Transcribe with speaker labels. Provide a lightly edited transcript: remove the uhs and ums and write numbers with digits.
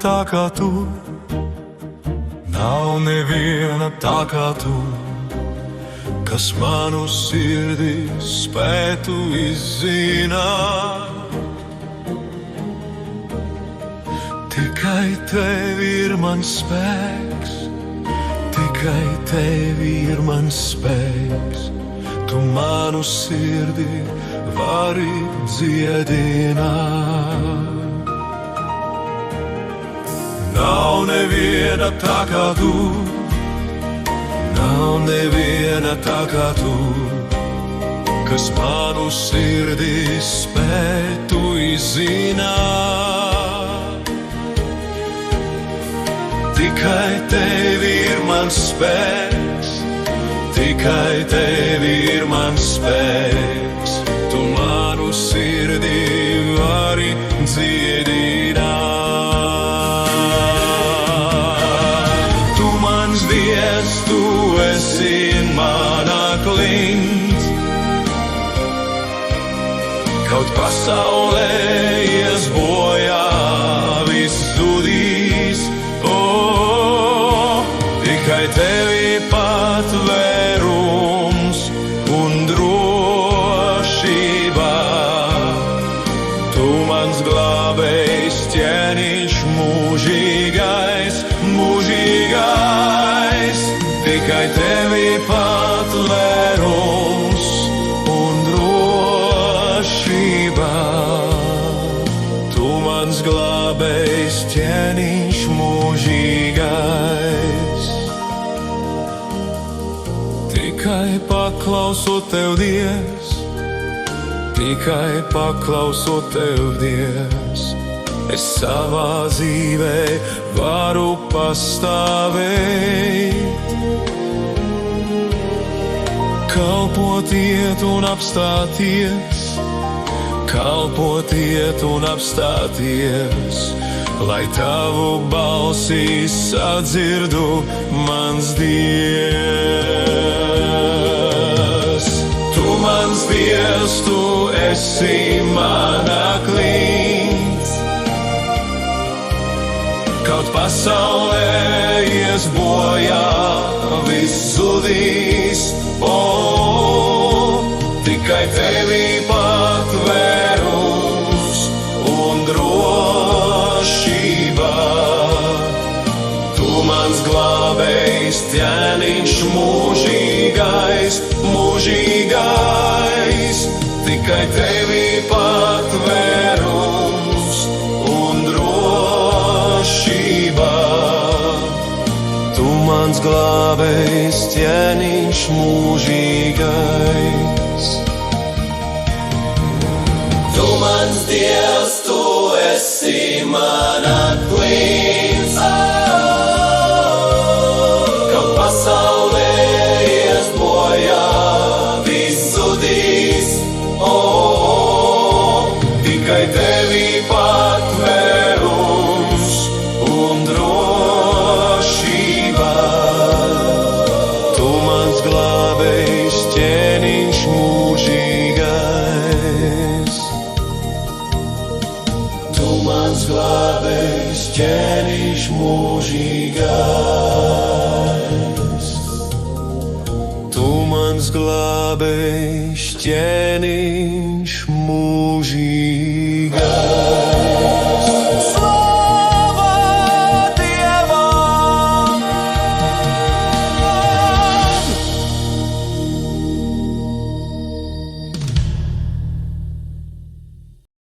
Speaker 1: tā kā tu, nav neviena tā kā tu, kas manu sirdi spētu izzināt. Tikai tev ir mans spēks, tikai tev ir mans spēks, tu manu sirdi vari dziedināt. Nav neviena tā kā tu, nav neviena tā kā tu, kas manu sirdi spētu izzināt. Tikai tev ir mans spēks, tikai tev ir mans spēks, tu manu sirdi vari dziedināt. Tu mans Dievs, tu esi mana klints, kaut pasaulē ies bojā, viss zudīs. Tikai tevi patvērums un drošībā, tu mans glābējs, ķēniņš mūžīgais, mūžīgais. Tikai tevi patvērums un drošībā, tu mans glābējs, ķēniņš mūžīgais. Tikai paklausot tev, Dievs, tikai paklausot tev, Dievs, es savā dzīvē varu pastāvēt. Kalpot, iet un apstāties, kalpot, iet un apstāties, lai tavu balsī sadzirdu mans Dievs. Tu mans Dievs, tu esi mana klints, kaut pasaulē ies bojā, viss zudīs, tikai tevi patvērums un drošībā, tu mans glābējs, ķēniņš mūžīgais, mūžīgais. Tikai tevi patvērums un drošībā, tu mans glābējs, ķēniņš mūžīgais. Tu mans Dievs, tu esi mana klints, kaut pasaulē ies bojā, viss zudīs, tikai tevi patvērums un drošībā, tu mans glābējs, ķēniņš mūžīgais. Tu mans glābējs, ķēniņš mūžīgais. Tu mans glābējs, ķēniņš mūžīgais.